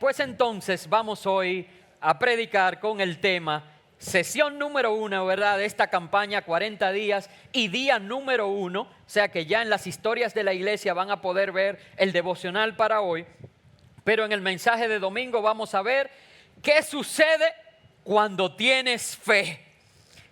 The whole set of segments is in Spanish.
pues entonces vamos hoy a predicar con el tema sesión número 1, ¿verdad? De esta campaña 40 días y día número 1, o sea que ya en las historias de la iglesia van a poder ver el devocional para hoy. Pero en el mensaje de domingo vamos a ver qué sucede cuando tienes fe.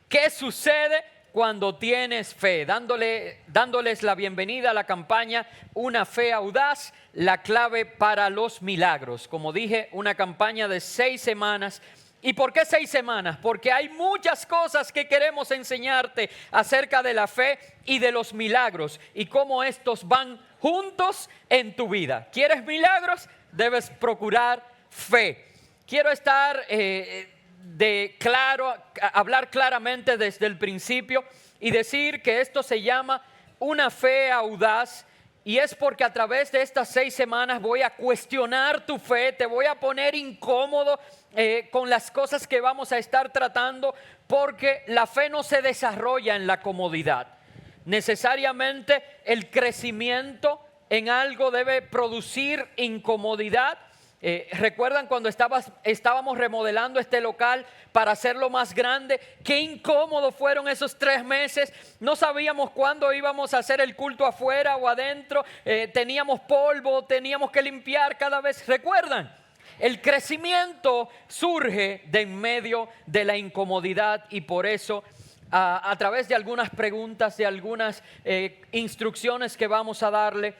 ¿Qué sucede cuando tienes fe? Dándoles la bienvenida a la campaña Una Fe Audaz, la clave para los milagros. Como dije, una campaña de 6 semanas. ¿Y por qué 6 semanas? Porque hay muchas cosas que queremos enseñarte acerca de la fe y de los milagros y cómo estos van juntos en tu vida. ¿Quieres milagros? Debes procurar fe. Quiero hablar claramente desde el principio y decir que esto se llama una fe audaz. Y es porque a través de estas 6 semanas voy a cuestionar tu fe, te voy a poner incómodo con las cosas que vamos a estar tratando, porque la fe no se desarrolla en la comodidad. Necesariamente el crecimiento en algo debe producir incomodidad. ¿Recuerdan cuando estábamos remodelando este local para hacerlo más grande? Qué incómodo fueron esos 3 meses. No sabíamos cuándo íbamos a hacer el culto afuera o adentro. Teníamos polvo, teníamos que limpiar cada vez. ¿Recuerdan? El crecimiento surge de en medio de la incomodidad, y por eso a través de algunas preguntas, de algunas instrucciones que vamos a darle,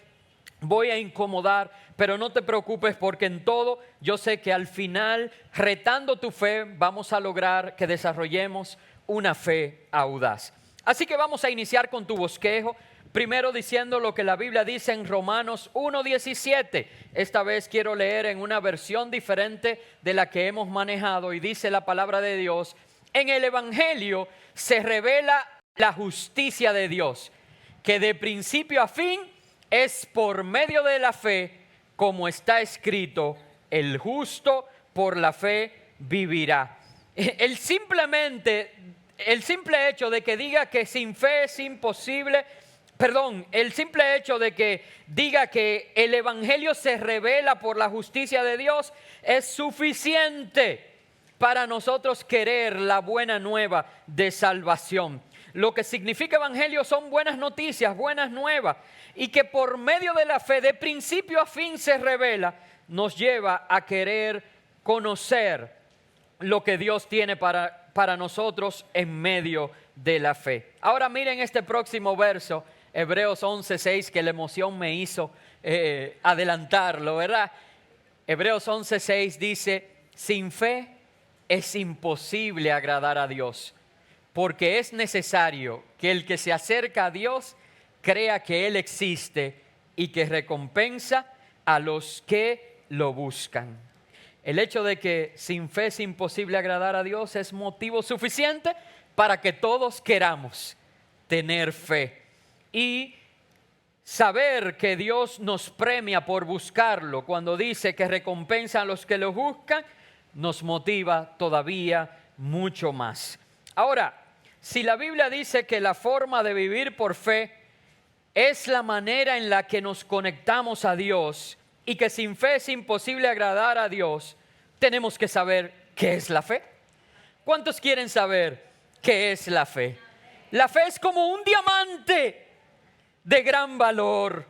voy a incomodar, pero no te preocupes, porque en todo yo sé que al final, retando tu fe, vamos a lograr que desarrollemos una fe audaz. Así que vamos a iniciar con tu bosquejo, primero diciendo lo que la Biblia dice en Romanos 1:17. Esta vez quiero leer en una versión diferente de la que hemos manejado, y dice la palabra de Dios: en el Evangelio se revela la justicia de Dios, que de principio a fin es por medio de la fe, como está escrito: el justo por la fe vivirá. El simple hecho de que diga que sin fe es imposible, el simple hecho de que diga que el Evangelio se revela por la justicia de Dios es suficiente para nosotros querer la buena nueva de salvación. Lo que significa Evangelio son buenas noticias, buenas nuevas, y que por medio de la fe, de principio a fin se revela, nos lleva a querer conocer lo que Dios tiene para nosotros en medio de la fe. Ahora miren este próximo verso, Hebreos 11:6, que la emoción me hizo adelantarlo, ¿verdad? Hebreos 11:6 dice: sin fe es imposible agradar a Dios, porque es necesario que el que se acerca a Dios crea que Él existe y que recompensa a los que lo buscan. El hecho de que sin fe es imposible agradar a Dios es motivo suficiente para que todos queramos tener fe y saber que Dios nos premia por buscarlo. Cuando dice que recompensa a los que lo buscan, nos motiva todavía mucho más. Ahora, si la Biblia dice que la forma de vivir por fe es la manera en la que nos conectamos a Dios, y que sin fe es imposible agradar a Dios, tenemos que saber qué es la fe. ¿Cuántos quieren saber qué es la fe? La fe es como un diamante de gran valor,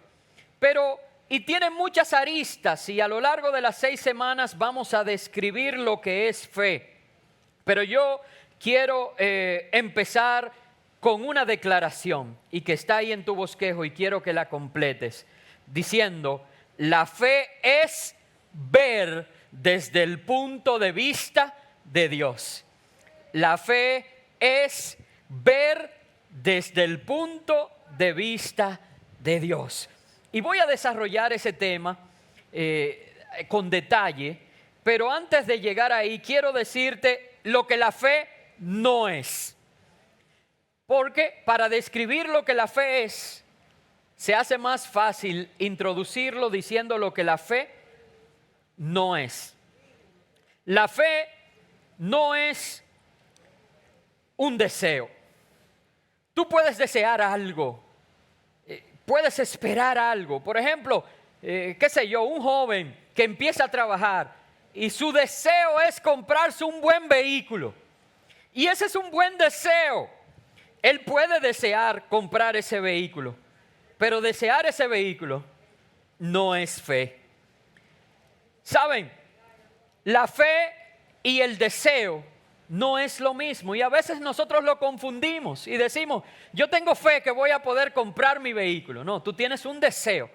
y tiene muchas aristas, y a lo largo de las 6 semanas vamos a describir lo que es fe. Pero yo quiero empezar con una declaración, y que está ahí en tu bosquejo, y quiero que la completes, diciendo: la fe es ver desde el punto de vista de Dios. La fe es ver desde el punto de vista de Dios. Y voy a desarrollar ese tema con detalle, pero antes de llegar ahí quiero decirte lo que la fe no es. Porque para describir lo que la fe es, se hace más fácil introducirlo diciendo lo que la fe no es. La fe no es un deseo. Tú puedes desear algo, puedes esperar algo. Por ejemplo, un joven que empieza a trabajar y su deseo es comprarse un buen vehículo. Y ese es un buen deseo. Él puede desear comprar ese vehículo, pero desear ese vehículo no es fe. ¿Saben? La fe y el deseo no es lo mismo, y a veces nosotros lo confundimos y decimos, yo tengo fe que voy a poder comprar mi vehículo. No, tú tienes un deseo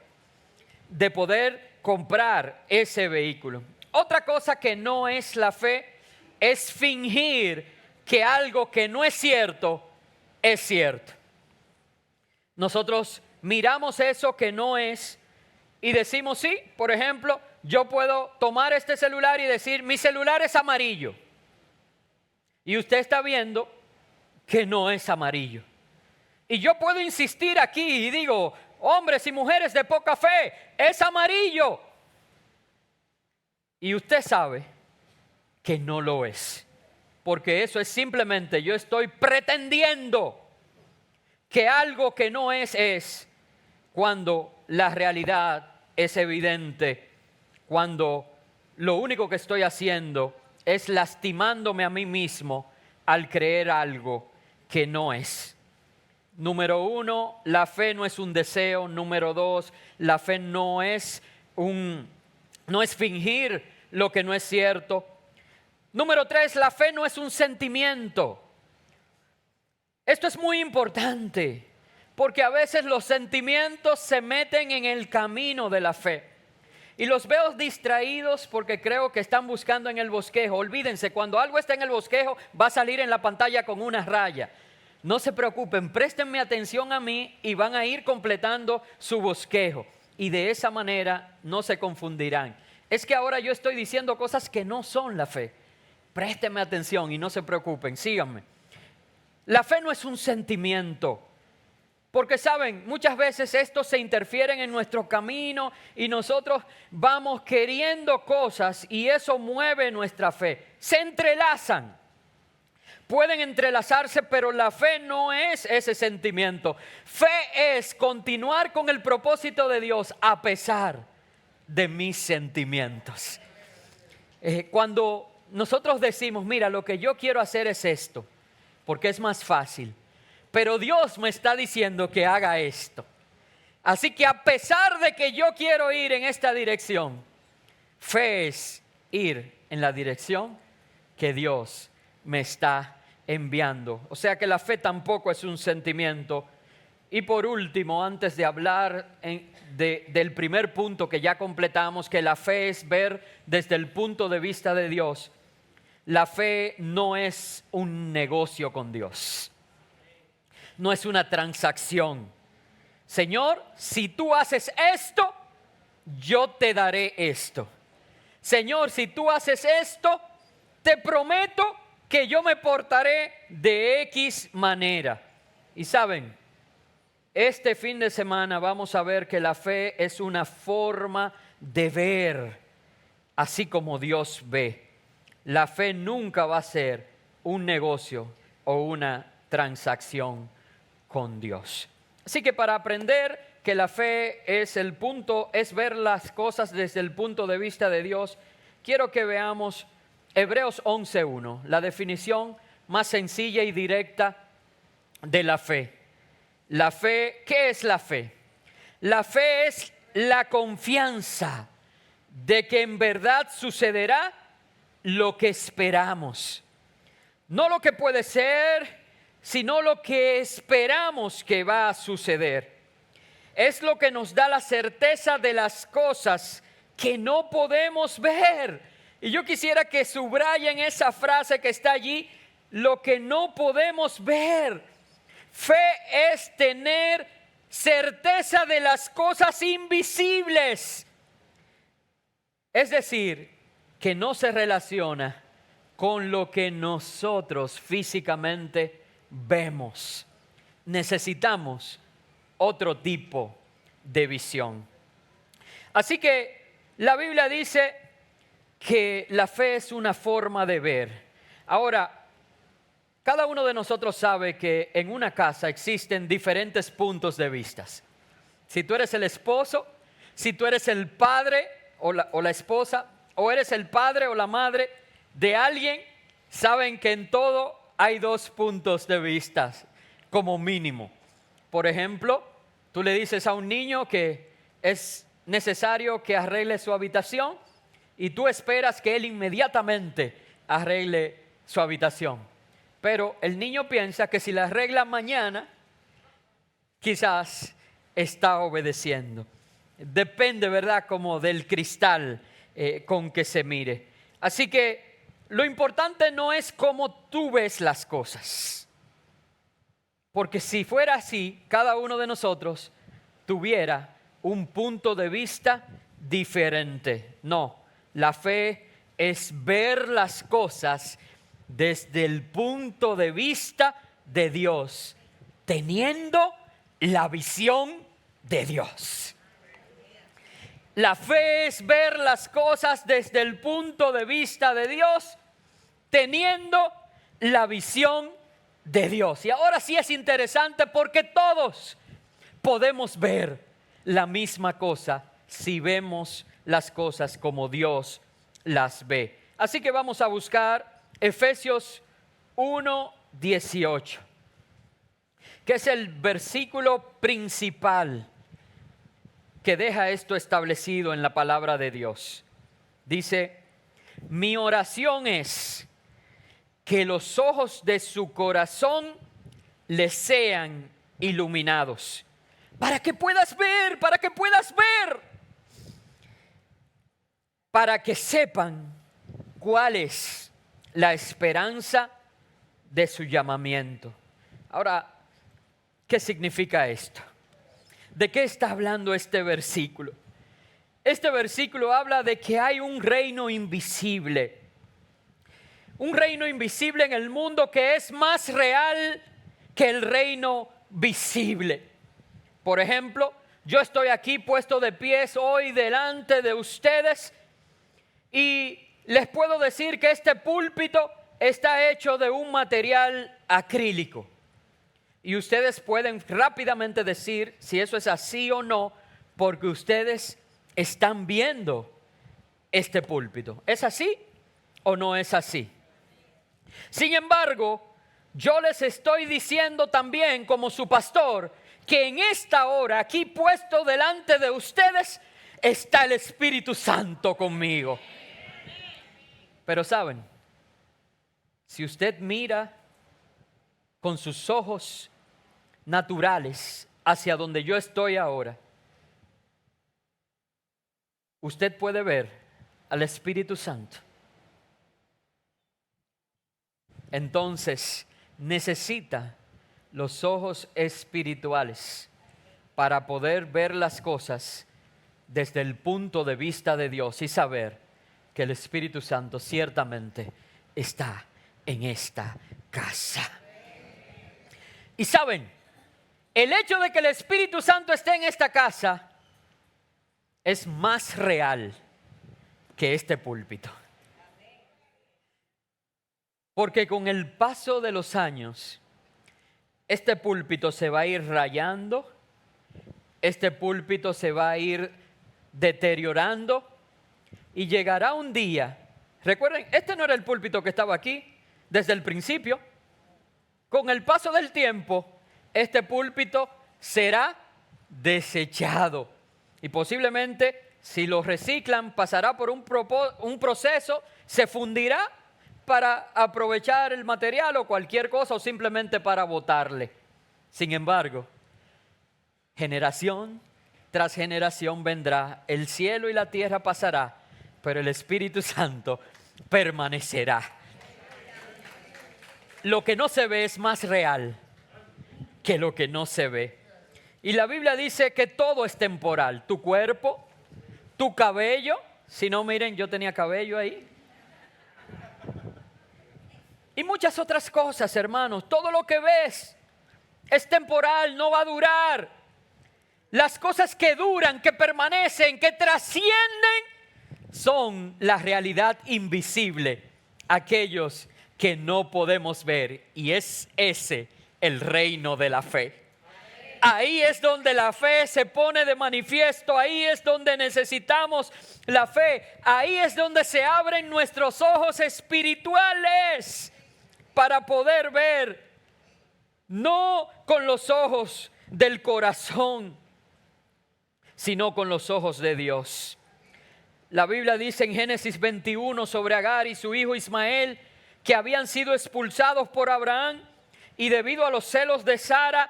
de poder comprar ese vehículo. Otra cosa que no es la fe es fingir que algo que no es cierto es cierto. Nosotros miramos eso que no es y decimos sí. Por ejemplo, yo puedo tomar este celular y decir, mi celular es amarillo. Y usted está viendo que no es amarillo. Y yo puedo insistir aquí y digo, hombres y mujeres de poca fe, es amarillo. Y usted sabe que no lo es. Porque eso es simplemente, yo estoy pretendiendo que algo que no es cuando la realidad es evidente, cuando lo único que estoy haciendo es lastimándome a mí mismo al creer algo que no es. Número 1, la fe no es un deseo. Número 2, la fe no es fingir lo que no es cierto. Número 3, la fe no es un sentimiento. Esto es muy importante, porque a veces los sentimientos se meten en el camino de la fe. Y los veo distraídos porque creo que están buscando en el bosquejo. Olvídense, cuando algo está en el bosquejo, va a salir en la pantalla con una raya. No se preocupen, préstenme atención a mí y van a ir completando su bosquejo. Y de esa manera no se confundirán. Es que ahora yo estoy diciendo cosas que no son la fe. Préstenme atención y no se preocupen, síganme. La fe no es un sentimiento. Porque saben, muchas veces estos se interfieren en nuestro camino y nosotros vamos queriendo cosas y eso mueve nuestra fe. Se entrelazan. Pueden entrelazarse, pero la fe no es ese sentimiento. Fe es continuar con el propósito de Dios a pesar de mis sentimientos. Cuando nosotros decimos, mira, lo que yo quiero hacer es esto, porque es más fácil. Pero Dios me está diciendo que haga esto. Así que a pesar de que yo quiero ir en esta dirección, fe es ir en la dirección que Dios me está enviando. O sea que la fe tampoco es un sentimiento. Y por último, antes de hablar del primer punto que ya completamos, que la fe es ver desde el punto de vista de Dios, la fe no es un negocio con Dios. No es una transacción. Señor, si tú haces esto, yo te daré esto. Señor, si tú haces esto, te prometo que yo me portaré de X manera. Y saben, este fin de semana vamos a ver que la fe es una forma de ver, así como Dios ve. La fe nunca va a ser un negocio o una transacción con Dios. Así que para aprender que la fe es ver las cosas desde el punto de vista de Dios, quiero que veamos Hebreos 11:1, la definición más sencilla y directa de la fe. La fe, ¿qué es la fe? La fe es la confianza de que en verdad sucederá lo que esperamos. No lo que puede ser, sino lo que esperamos que va a suceder. Es lo que nos da la certeza de las cosas que no podemos ver. Y yo quisiera que subrayen esa frase que está allí, lo que no podemos ver. Fe es tener certeza de las cosas invisibles. Es decir, que no se relaciona con lo que nosotros físicamente vemos. Necesitamos otro tipo de visión. Así que la Biblia dice que la fe es una forma de ver. Ahora, cada uno de nosotros sabe que en una casa existen diferentes puntos de vista. Si tú eres el esposo, si tú eres el padre o la esposa, o eres el padre o la madre de alguien, saben que en todo hay dos puntos de vista, como mínimo. Por ejemplo, tú le dices a un niño que es necesario que arregle su habitación y tú esperas que él inmediatamente arregle su habitación. Pero el niño piensa que si la arregla mañana, quizás está obedeciendo. Depende, ¿verdad?, como del cristal con que se mire. Así que lo importante no es cómo tú ves las cosas. Porque si fuera así, cada uno de nosotros tuviera un punto de vista diferente. No, la fe es ver las cosas desde el punto de vista de Dios, teniendo la visión de Dios. La fe es ver las cosas desde el punto de vista de Dios, teniendo la visión de Dios. Y ahora sí es interesante porque todos podemos ver la misma cosa si vemos las cosas como Dios las ve. Así que vamos a buscar Efesios 1:18, que es el versículo principal que deja esto establecido en la palabra de Dios. Dice: mi oración es que los ojos de su corazón les sean iluminados, para que puedas ver, para que sepan cuál es la esperanza de su llamamiento. Ahora, ¿qué significa esto? ¿De qué está hablando este versículo? Este versículo habla de que hay un reino invisible. Un reino invisible en el mundo que es más real que el reino visible. Por ejemplo, yo estoy aquí puesto de pies hoy delante de ustedes y les puedo decir que este púlpito está hecho de un material acrílico. Y ustedes pueden rápidamente decir si eso es así o no, porque ustedes están viendo este púlpito. ¿Es así o no es así? Sin embargo, yo les estoy diciendo también como su pastor que en esta hora, aquí puesto delante de ustedes, está el Espíritu Santo conmigo. Pero saben, si usted mira con sus ojos naturales hacia donde yo estoy ahora, usted puede ver al Espíritu Santo. Entonces necesita los ojos espirituales para poder ver las cosas desde el punto de vista de Dios y saber que el Espíritu Santo ciertamente está en esta casa. Y saben, el hecho de que el Espíritu Santo esté en esta casa es más real que este púlpito. Porque con el paso de los años, este púlpito se va a ir rayando, este púlpito se va a ir deteriorando y llegará un día. Recuerden, este no era el púlpito que estaba aquí desde el principio. Con el paso del tiempo, este púlpito será desechado y posiblemente, si lo reciclan, pasará por un proceso, se fundirá para aprovechar el material o cualquier cosa, o simplemente para botarle. Sin embargo, generación tras generación vendrá, el cielo y la tierra pasará, pero el Espíritu Santo permanecerá. Lo que no se ve es más real que lo que no se ve. Y la Biblia dice que todo es temporal. Tu cuerpo, tu cabello. Si no, miren, yo tenía cabello ahí. Y muchas otras cosas, hermanos. Todo lo que ves es temporal, no va a durar. Las cosas que duran, que permanecen, que trascienden, son la realidad invisible. Aquellos que no podemos ver. Y es ese el reino de la fe. Ahí es donde la fe se pone de manifiesto, ahí es donde necesitamos la fe, ahí es donde se abren nuestros ojos espirituales para poder ver, no con los ojos del corazón, sino con los ojos de Dios. La Biblia dice en Génesis 21 sobre Agar y su hijo Ismael, que habían sido expulsados por Abraham, y debido a los celos de Sara,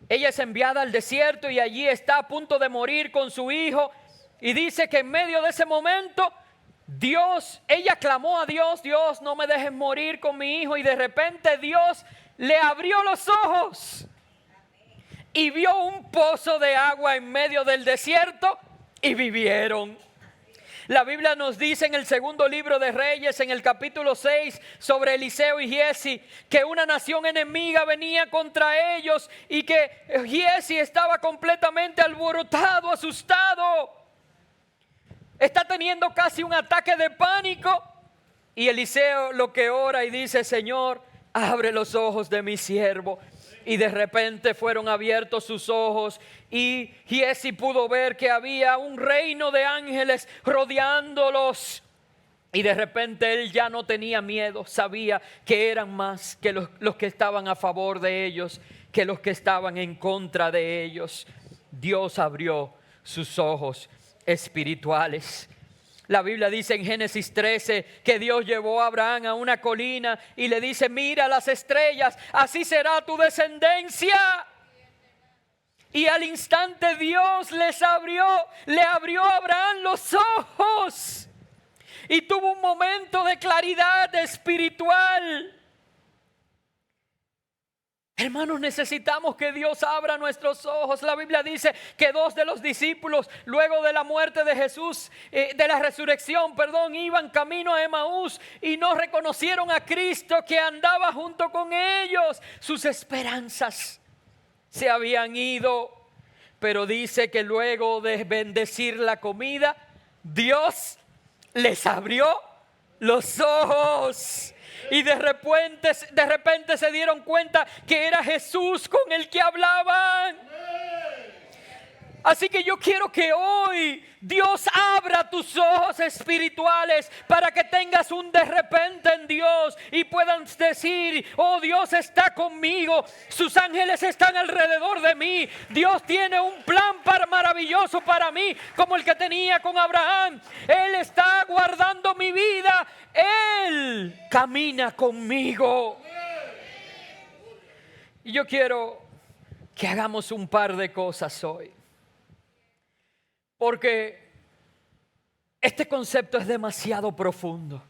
ella es enviada al desierto y allí está a punto de morir con su hijo. Y dice que en medio de ese momento, ella clamó a Dios: Dios, no me dejes morir con mi hijo. Y de repente Dios le abrió los ojos y vio un pozo de agua en medio del desierto y vivieron. La Biblia nos dice en el segundo libro de Reyes, en el capítulo 6, sobre Eliseo y Giezi, que una nación enemiga venía contra ellos y que Giezi estaba completamente alborotado, asustado. Está teniendo casi un ataque de pánico. Y Eliseo lo que ora y dice: Señor, abre los ojos de mi siervo. Y de repente fueron abiertos sus ojos y Giezi pudo ver que había un reino de ángeles rodeándolos. Y de repente él ya no tenía miedo, sabía que eran más que los que estaban a favor de ellos, que los que estaban en contra de ellos. Dios abrió sus ojos espirituales. La Biblia dice en Génesis 13 que Dios llevó a Abraham a una colina y le dice: mira las estrellas, así será tu descendencia. Y al instante Dios le abrió a Abraham los ojos y tuvo un momento de claridad espiritual. Hermanos, necesitamos que Dios abra nuestros ojos. La Biblia dice que 2 de los discípulos, luego de la muerte de Jesús, de la resurrección, iban camino a Emaús y no reconocieron a Cristo que andaba junto con ellos. Sus esperanzas se habían ido, pero dice que luego de bendecir la comida, Dios les abrió los ojos. Y de repente se dieron cuenta que era Jesús con el que hablaban. Así que yo quiero que hoy Dios abra tus ojos espirituales para que tengas un de repente en Dios y puedas decir: oh, Dios está conmigo, sus ángeles están alrededor de mí, Dios tiene un plan maravilloso para mí, como el que tenía con Abraham. Él está guardando mi vida, Él camina conmigo. Y yo quiero que hagamos un par de cosas hoy, porque este concepto es demasiado profundo.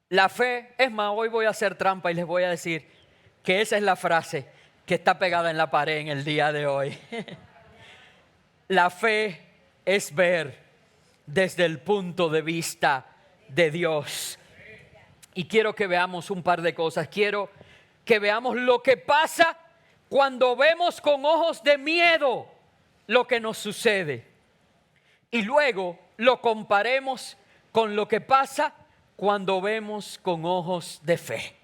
La fe, es más, hoy voy a hacer trampa y les voy a decir que esa es la frase que está pegada en la pared en el día de hoy. La fe es ver desde el punto de vista de Dios. Y quiero que veamos un par de cosas. Quiero que veamos lo que pasa cuando vemos con ojos de miedo lo que nos sucede. Y luego lo comparemos con lo que pasa cuando vemos con ojos de fe.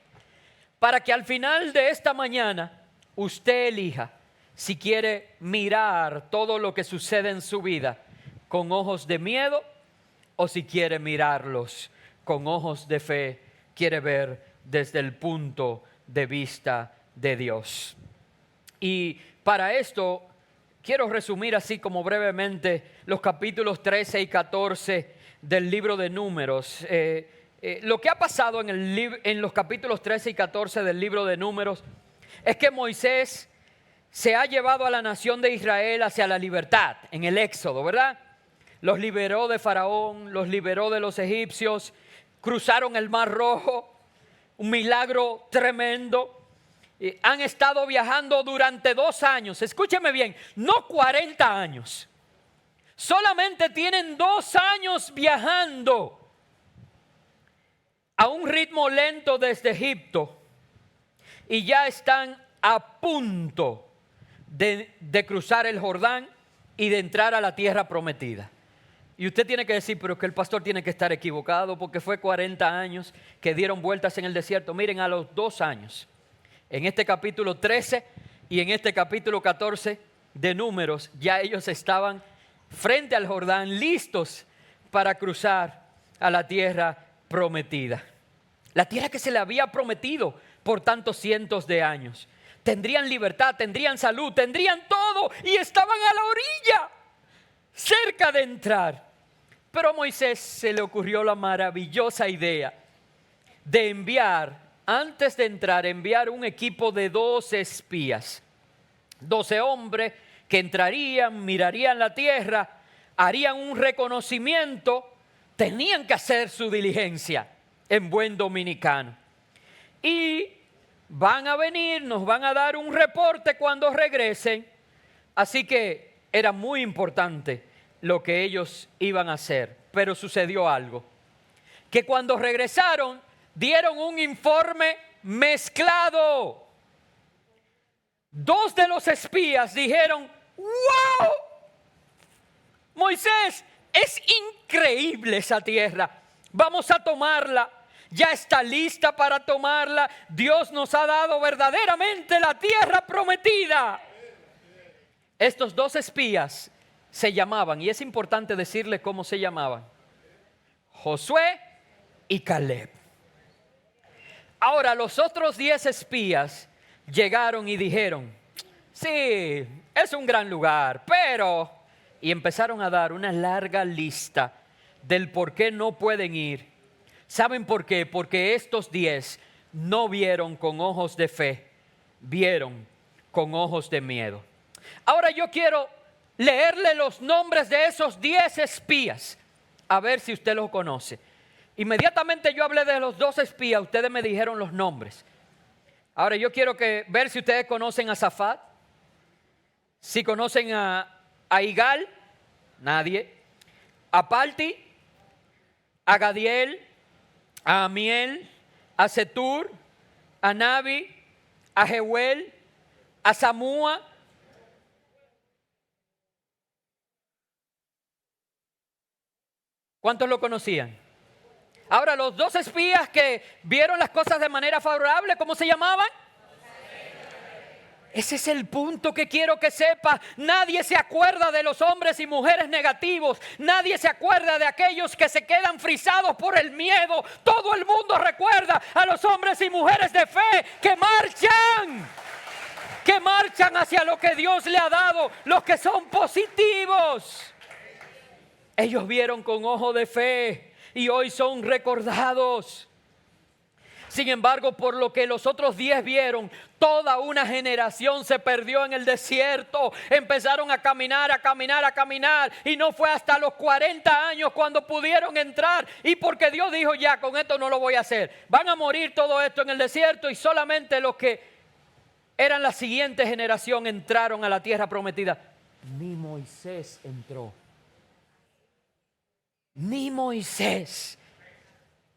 Para que al final de esta mañana usted elija si quiere mirar todo lo que sucede en su vida con ojos de miedo o si quiere mirarlos con ojos de fe, quiere ver desde el punto de vista de Dios. Y para esto quiero resumir así como brevemente los capítulos 13 y 14 del libro de Números. Lo que ha pasado en los capítulos 13 y 14 del libro de Números es que Moisés se ha llevado a la nación de Israel hacia la libertad en el Éxodo, ¿verdad? Los liberó de Faraón, los liberó de los egipcios, cruzaron el Mar Rojo, un milagro tremendo. Han estado viajando durante 2 años, escúcheme bien, no 40 años, solamente tienen 2 años viajando a un ritmo lento desde Egipto y ya están a punto de cruzar el Jordán y de entrar a la tierra prometida. Y usted tiene que decir, pero que el pastor tiene que estar equivocado porque fue 40 años que dieron vueltas en el desierto. Miren, a los 2 años, en este capítulo 13, Y en este capítulo 14 de Números, ya ellos estaban frente al Jordán, listos para cruzar a la tierra prometida. La tierra que se le había prometido por tantos cientos de años. Tendrían libertad, tendrían salud, tendrían todo y estaban a la orilla, cerca de entrar. Pero a Moisés se le ocurrió la maravillosa idea de enviar, antes de entrar, enviar un equipo de 12 espías. 12 hombres que entrarían, mirarían la tierra, harían un reconocimiento, tenían que hacer su diligencia en buen dominicano. Y van a venir, nos van a dar un reporte cuando regresen. Así que era muy importante lo que ellos iban a hacer. Pero sucedió algo. Que cuando regresaron, dieron un informe mezclado. 2 de los espías dijeron: ¡wow! Moisés, es increíble esa tierra. Vamos a tomarla. Ya está lista para tomarla. Dios nos ha dado verdaderamente la tierra prometida. Estos 2 espías se llamaban, y es importante decirle cómo se llamaban: Josué y Caleb. Ahora los otros 10 espías llegaron y dijeron: sí, es un gran lugar, pero... Y empezaron a dar una larga lista del por qué no pueden ir. ¿Saben por qué? Porque estos 10 no vieron con ojos de fe, vieron con ojos de miedo. Ahora yo quiero leerle los nombres de esos 10 espías, a ver si usted los conoce. Inmediatamente yo hablé de los 2 espías, ustedes me dijeron los nombres. Ahora yo quiero ver si ustedes conocen a Zafat, si conocen a Igal, nadie, a Palti, a Gadiel, a Amiel, a Setur, a Nabi, a Jehuel, a Samúa. ¿Cuántos lo conocían? Ahora, los 2 espías que vieron las cosas de manera favorable, ¿cómo se llamaban? Ese es el punto que quiero que sepa. Nadie se acuerda de los hombres y mujeres negativos. Nadie se acuerda de aquellos que se quedan frisados por el miedo. Todo el mundo recuerda a los hombres y mujeres de fe que marchan hacia lo que Dios le ha dado, los que son positivos. Ellos vieron con ojo de fe y hoy son recordados. Sin embargo, por lo que los otros 10 vieron, toda una generación se perdió en el desierto. Empezaron a caminar. Y no fue hasta los 40 años cuando pudieron entrar. Y porque Dios dijo: ya, con esto no lo voy a hacer. Van a morir todo esto en el desierto. Y solamente los que eran la siguiente generación entraron a la tierra prometida. Ni Moisés entró. Ni Moisés.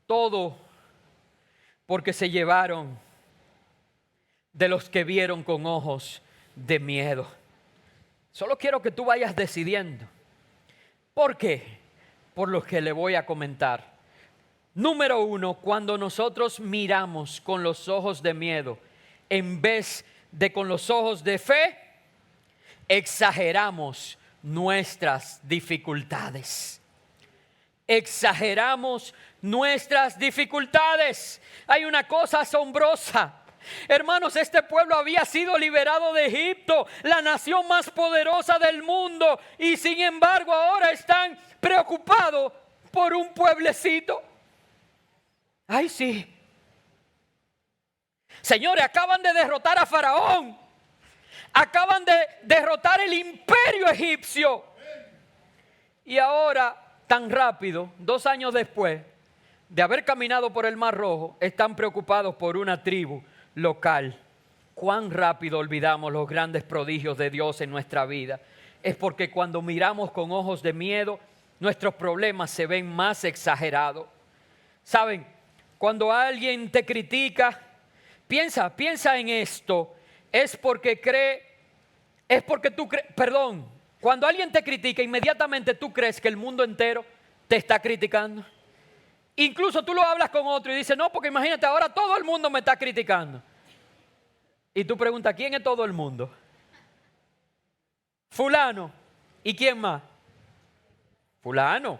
Todo porque se llevaron de los que vieron con ojos de miedo. Solo quiero que tú vayas decidiendo. ¿Por qué? Por lo que le voy a comentar. Número 1, cuando nosotros miramos con los ojos de miedo en vez de con los ojos de fe, exageramos nuestras dificultades. Exageramos nuestras dificultades. Hay una cosa asombrosa. Hermanos, este pueblo había sido liberado de Egipto, la nación más poderosa del mundo, y sin embargo ahora están preocupados por un pueblecito. Ay, sí. Señores, acaban de derrotar a Faraón. Acaban de derrotar el imperio egipcio. Y ahora, tan rápido, 2 años después de haber caminado por el Mar Rojo, están preocupados por una tribu local. Cuán rápido olvidamos los grandes prodigios de Dios en nuestra vida. Es porque cuando miramos con ojos de miedo, nuestros problemas se ven más exagerados. ¿Saben? Cuando alguien te critica, piensa en esto. Cuando alguien te critica, inmediatamente tú crees que el mundo entero te está criticando. Incluso tú lo hablas con otro y dices: no, porque imagínate, ahora todo el mundo me está criticando. Y tú preguntas, ¿quién es todo el mundo? Fulano. ¿Y quién más? Fulano.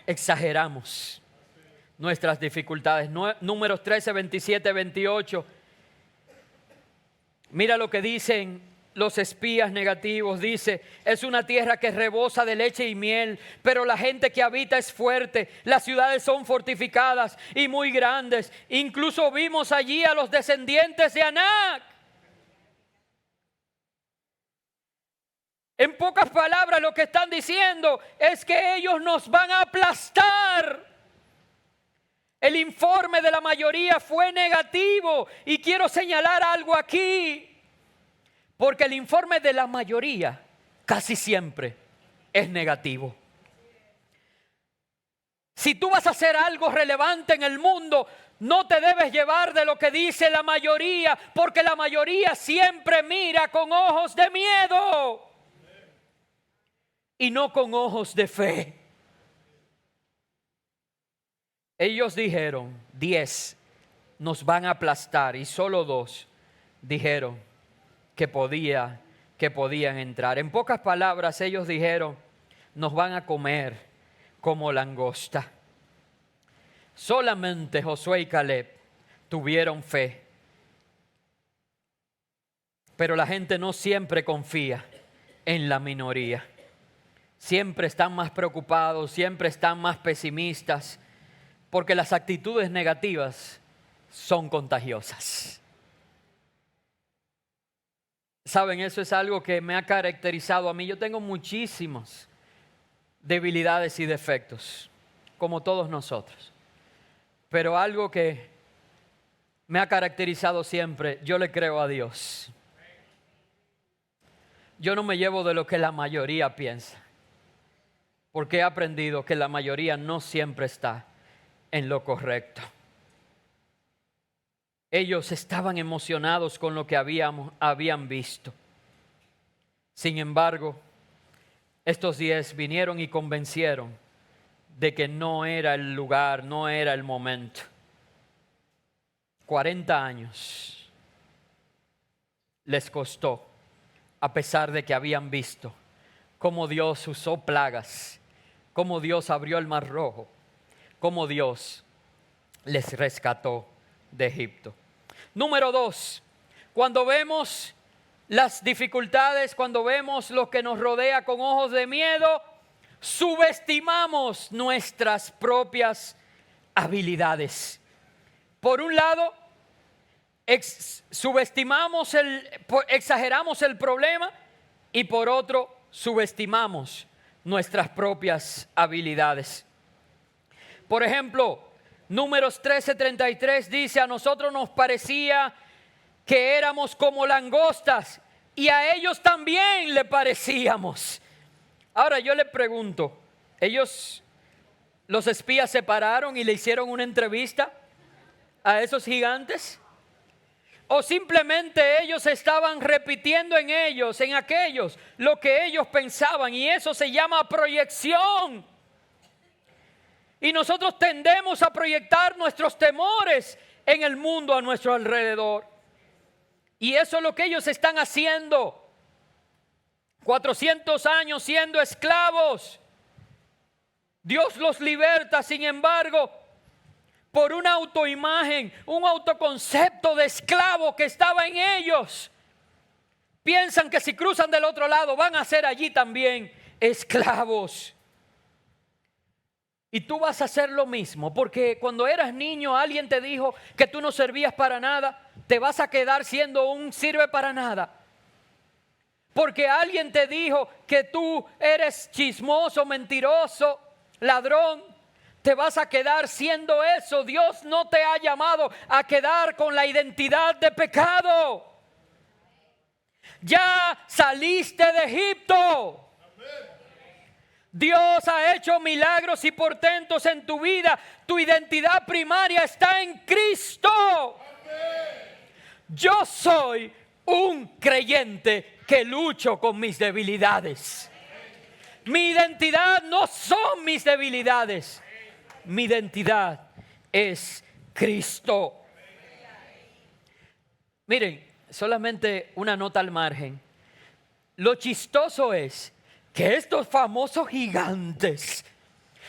Exageramos nuestras dificultades. Números 13, 27, 28. Mira lo que dicen los espías negativos. Dice, es una tierra que rebosa de leche y miel, pero la gente que habita es fuerte. Las ciudades son fortificadas y muy grandes. Incluso vimos allí a los descendientes de Anac. En pocas palabras, lo que están diciendo es que ellos nos van a aplastar. El informe de la mayoría fue negativo y quiero señalar algo aquí, porque el informe de la mayoría casi siempre es negativo. Si tú vas a hacer algo relevante en el mundo, no te debes llevar de lo que dice la mayoría, porque la mayoría siempre mira con ojos de miedo y no con ojos de fe. Ellos dijeron, 10 nos van a aplastar y solo 2 dijeron que podían entrar. En pocas palabras, ellos dijeron, nos van a comer como langosta. Solamente Josué y Caleb tuvieron fe. Pero la gente no siempre confía en la minoría. Siempre están más preocupados, siempre están más pesimistas, porque las actitudes negativas son contagiosas. Saben, eso es algo que me ha caracterizado a mí. Yo tengo muchísimas debilidades y defectos, como todos nosotros. Pero algo que me ha caracterizado siempre, yo le creo a Dios. Yo no me llevo de lo que la mayoría piensa, porque he aprendido que la mayoría no siempre está en lo correcto. Ellos estaban emocionados con lo que habían visto. Sin embargo, estos 10 vinieron y convencieron de que no era el lugar, no era el momento. 40 años les costó, a pesar de que habían visto cómo Dios usó plagas, cómo Dios abrió el Mar Rojo, cómo Dios les rescató de Egipto. Número 2, cuando vemos las dificultades, cuando vemos lo que nos rodea con ojos de miedo, subestimamos nuestras propias habilidades. Por un lado, exageramos el problema, y por otro, subestimamos nuestras propias habilidades. Por ejemplo, Números 13:33 dice, a nosotros nos parecía que éramos como langostas y a ellos también le parecíamos. Ahora yo le pregunto, los espías se pararon y le hicieron una entrevista a esos gigantes? ¿O simplemente ellos estaban repitiendo en aquellos, lo que ellos pensaban? Y eso se llama proyección. Y nosotros tendemos a proyectar nuestros temores en el mundo a nuestro alrededor. Y eso es lo que ellos están haciendo. 400 años siendo esclavos. Dios los liberta, sin embargo, por una autoimagen, un autoconcepto de esclavo que estaba en ellos. Piensan que si cruzan del otro lado van a ser allí también esclavos. Y tú vas a hacer lo mismo, porque cuando eras niño alguien te dijo que tú no servías para nada, te vas a quedar siendo un sirve para nada. Porque alguien te dijo que tú eres chismoso, mentiroso, ladrón, te vas a quedar siendo eso. Dios no te ha llamado a quedar con la identidad de pecado. Ya saliste de Egipto. Dios ha hecho milagros y portentos en tu vida. Tu identidad primaria está en Cristo. Yo soy un creyente que lucho con mis debilidades. Mi identidad no son mis debilidades. Mi identidad es Cristo. Miren, solamente una nota al margen. Lo chistoso es que estos famosos gigantes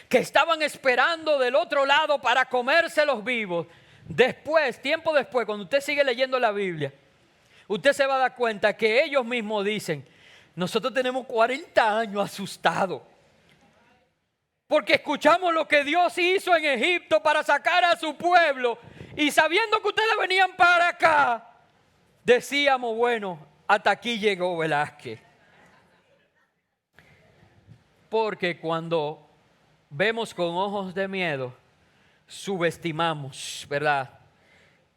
que estaban esperando del otro lado para comérselos vivos, después, tiempo después, cuando usted sigue leyendo la Biblia, usted se va a dar cuenta que ellos mismos dicen, nosotros tenemos 40 años asustados, porque escuchamos lo que Dios hizo en Egipto para sacar a su pueblo, y sabiendo que ustedes venían para acá, decíamos, bueno, hasta aquí llegó Velázquez. Porque cuando vemos con ojos de miedo, subestimamos, ¿verdad?,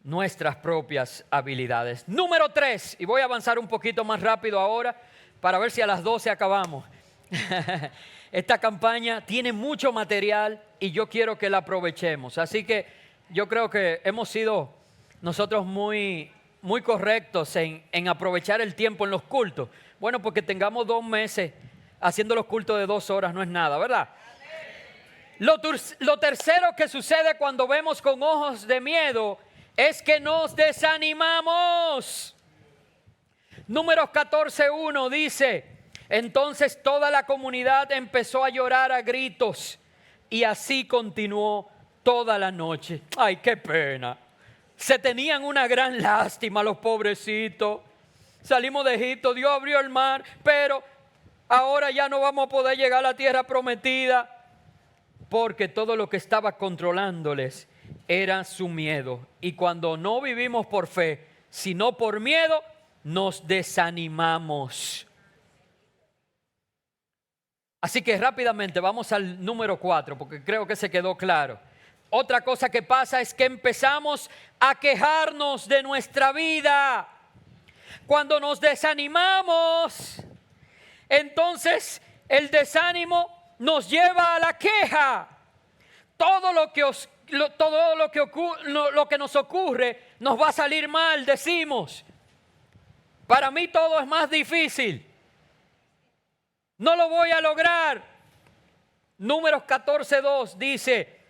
nuestras propias habilidades. Número 3, y voy a avanzar un poquito más rápido ahora para ver si a las 12 acabamos. Esta campaña tiene mucho material y yo quiero que la aprovechemos. Así que yo creo que hemos sido nosotros muy correctos en aprovechar el tiempo en los cultos. Bueno, porque tengamos 2 meses haciendo los cultos de 2 horas no es nada, ¿verdad? Lo tercero que sucede cuando vemos con ojos de miedo es que nos desanimamos. Números 14:1 dice, entonces toda la comunidad empezó a llorar a gritos y así continuó toda la noche. Ay, qué pena. Se tenían una gran lástima los pobrecitos. Salimos de Egipto, Dios abrió el mar, pero ahora ya no vamos a poder llegar a la tierra prometida. Porque todo lo que estaba controlándoles era su miedo. Y cuando no vivimos por fe, sino por miedo, nos desanimamos. Así que rápidamente vamos al número 4, porque creo que se quedó claro. Otra cosa que pasa es que empezamos a quejarnos de nuestra vida. Cuando nos desanimamos, entonces el desánimo nos lleva a la queja. Todo lo que nos ocurre nos va a salir mal, decimos. Para mí todo es más difícil. No lo voy a lograr. Números 14:2 dice,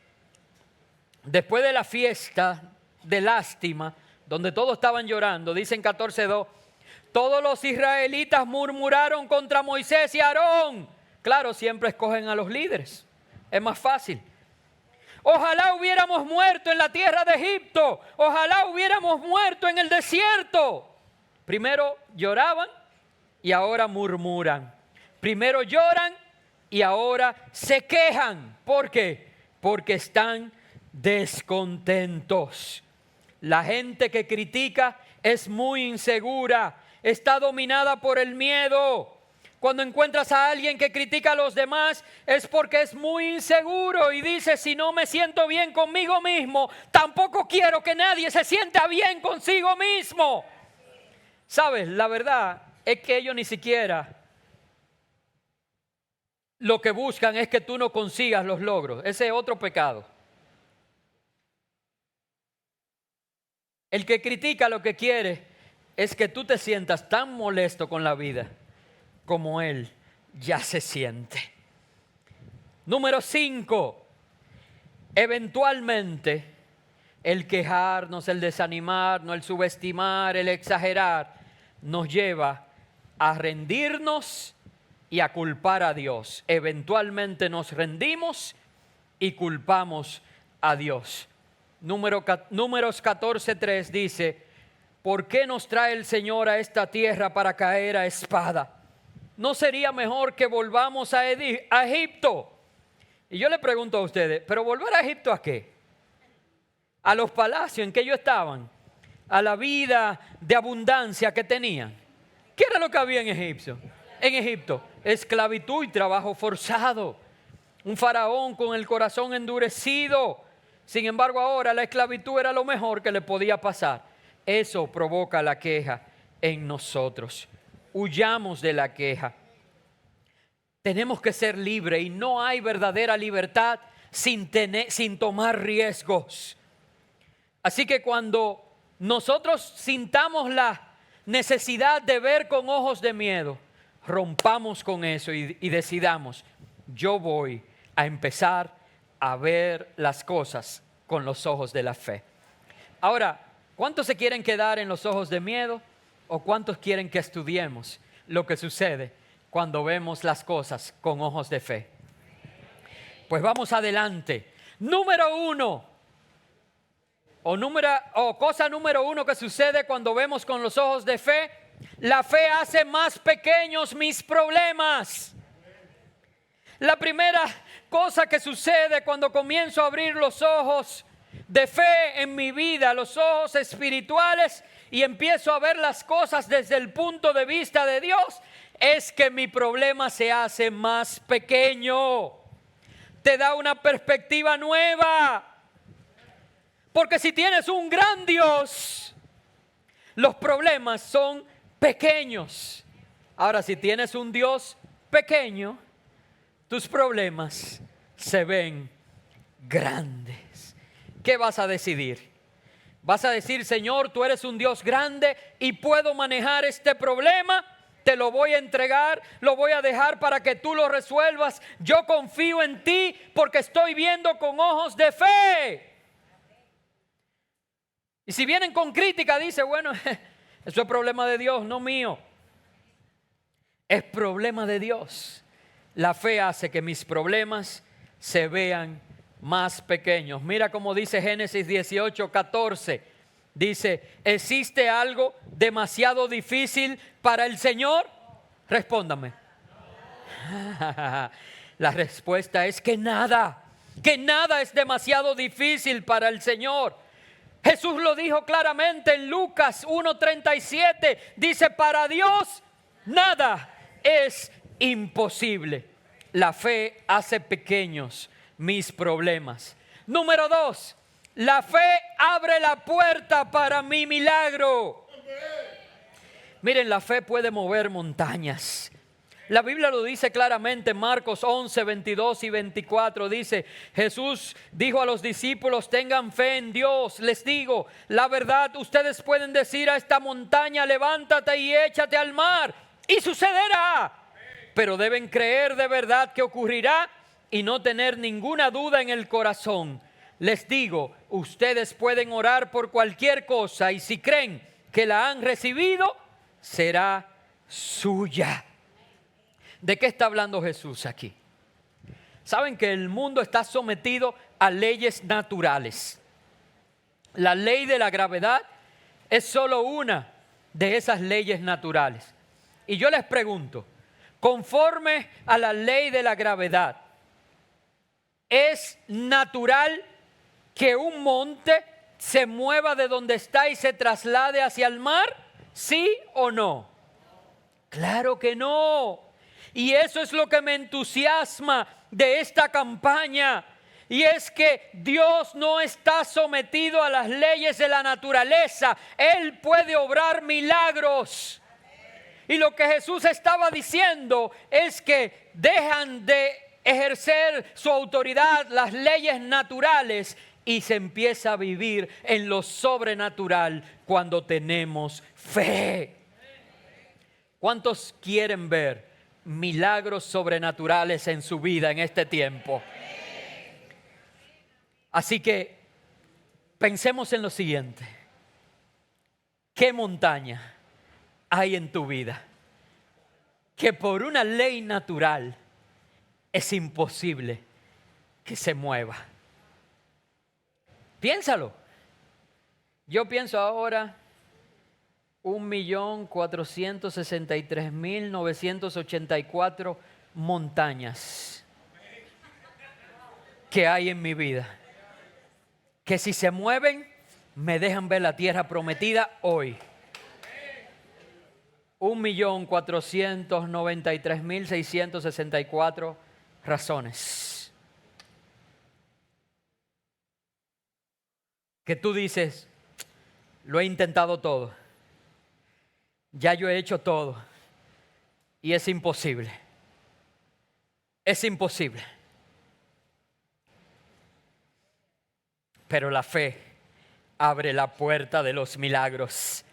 después de la fiesta de lástima, donde todos estaban llorando, dice en 14:2, todos los israelitas murmuraron contra Moisés y Aarón. Claro, siempre escogen a los líderes. Es más fácil. Ojalá hubiéramos muerto en la tierra de Egipto. Ojalá hubiéramos muerto en el desierto. Primero lloraban y ahora murmuran. Primero lloran y ahora se quejan. ¿Por qué? Porque están descontentos. La gente que critica es muy insegura. Está dominada por el miedo. Cuando encuentras a alguien que critica a los demás es porque es muy inseguro y dice, si no me siento bien conmigo mismo, tampoco quiero que nadie se sienta bien consigo mismo. ¿Sabes? La verdad es que ellos ni siquiera lo que buscan es que tú no consigas los logros. Ese es otro pecado. El que critica lo que quiere es que tú te sientas tan molesto con la vida como él ya se siente. Número 5. Eventualmente, el quejarnos, el desanimarnos, el subestimar, el exagerar, nos lleva a rendirnos y a culpar a Dios. Eventualmente nos rendimos y culpamos a Dios. Números 14:3 dice, ¿por qué nos trae el Señor a esta tierra para caer a espada? ¿No sería mejor que volvamos a Egipto? Y yo le pregunto a ustedes, ¿pero volver a Egipto a qué? ¿A los palacios en que ellos estaban? ¿A la vida de abundancia que tenían? ¿Qué era lo que había en Egipto? En Egipto, esclavitud y trabajo forzado. Un faraón con el corazón endurecido. Sin embargo, ahora la esclavitud era lo mejor que le podía pasar. Eso provoca la queja en nosotros. Huyamos de la queja. Tenemos que ser libres y no hay verdadera libertad sin tomar riesgos. Así que cuando nosotros sintamos la necesidad de ver con ojos de miedo, rompamos con eso y decidamos, yo voy a empezar a ver las cosas con los ojos de la fe. Ahora, ¿cuántos se quieren quedar en los ojos de miedo o cuántos quieren que estudiemos lo que sucede cuando vemos las cosas con ojos de fe? Pues vamos adelante. Número uno, cosa número uno que sucede cuando vemos con los ojos de fe: la fe hace más pequeños mis problemas. La primera cosa que sucede cuando comienzo a abrir los ojos de fe en mi vida, los ojos espirituales, y empiezo a ver las cosas desde el punto de vista de Dios, es que mi problema se hace más pequeño. Te da una perspectiva nueva. Porque si tienes un gran Dios, los problemas son pequeños. Ahora, si tienes un Dios pequeño, tus problemas se ven grandes. ¿Qué vas a decidir? ¿Vas a decir, Señor, tú eres un Dios grande y puedo manejar este problema? Te lo voy a entregar, lo voy a dejar para que tú lo resuelvas. Yo confío en ti porque estoy viendo con ojos de fe. Y si vienen con crítica, dice, bueno, eso es problema de Dios, no mío. Es problema de Dios. La fe hace que mis problemas se vean más pequeños. Mira cómo dice Génesis 18:14. Dice, ¿existe algo demasiado difícil para el Señor? Respóndame. La respuesta es que nada es demasiado difícil para el Señor. Jesús lo dijo claramente en Lucas 1:37. Dice, para Dios nada es imposible. La fe hace pequeños mis problemas. Número 2, la fe abre la puerta para mi milagro. Miren, la fe puede mover montañas. La Biblia lo dice claramente en Marcos 11:22 y 24. Dice, Jesús dijo a los discípulos, tengan fe en Dios. Les digo, la verdad, ustedes pueden decir a esta montaña, levántate y échate al mar, y sucederá. Pero deben creer de verdad que ocurrirá y no tener ninguna duda en el corazón. Les digo, ustedes pueden orar por cualquier cosa y si creen que la han recibido, será suya. ¿De qué está hablando Jesús aquí? Saben que el mundo está sometido a leyes naturales. La ley de la gravedad es solo una de esas leyes naturales. Y yo les pregunto, conforme a la ley de la gravedad, ¿es natural que un monte se mueva de donde está y se traslade hacia el mar? ¿Sí o no? Claro que no. Y eso es lo que me entusiasma de esta campaña. Y es que Dios no está sometido a las leyes de la naturaleza. Él puede obrar milagros. Y lo que Jesús estaba diciendo es que dejan de ejercer su autoridad, las leyes naturales, y se empieza a vivir en lo sobrenatural cuando tenemos fe. ¿Cuántos quieren ver milagros sobrenaturales en su vida en este tiempo? Así que pensemos en lo siguiente. ¿Qué montaña hay en tu vida que por una ley natural es imposible que se mueva? Piénsalo. Yo pienso ahora 1.463.984 montañas que hay en mi vida, que si se mueven me dejan ver la tierra prometida hoy. 1.493.664 razones que tú dices, lo he intentado todo, ya yo he hecho todo y es imposible. Es imposible. Pero la fe abre la puerta de los milagros.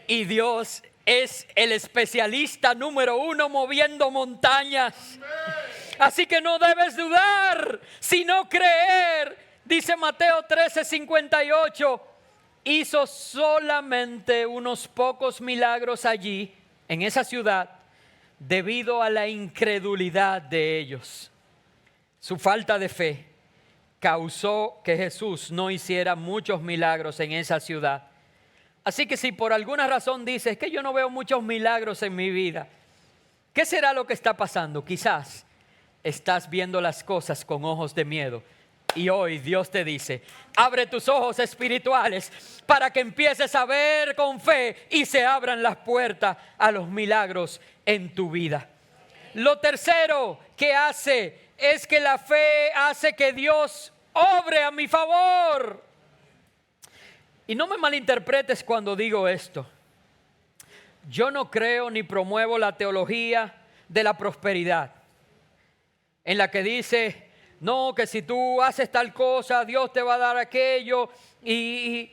Y Dios es el especialista número 1 moviendo montañas. Así que no debes dudar, sino creer. Dice Mateo 13:58, hizo solamente unos pocos milagros allí, en esa ciudad, debido a la incredulidad de ellos. Su falta de fe causó que Jesús no hiciera muchos milagros en esa ciudad. Así que si por alguna razón dices, es que yo no veo muchos milagros en mi vida, ¿qué será lo que está pasando? Quizás estás viendo las cosas con ojos de miedo. Y hoy Dios te dice, abre tus ojos espirituales para que empieces a ver con fe y se abran las puertas a los milagros en tu vida. Lo tercero que hace es que la fe hace que Dios obre a mi favor. Y no me malinterpretes cuando digo esto. Yo no creo ni promuevo la teología de la prosperidad, en la que dice, no, que si tú haces tal cosa, Dios te va a dar aquello y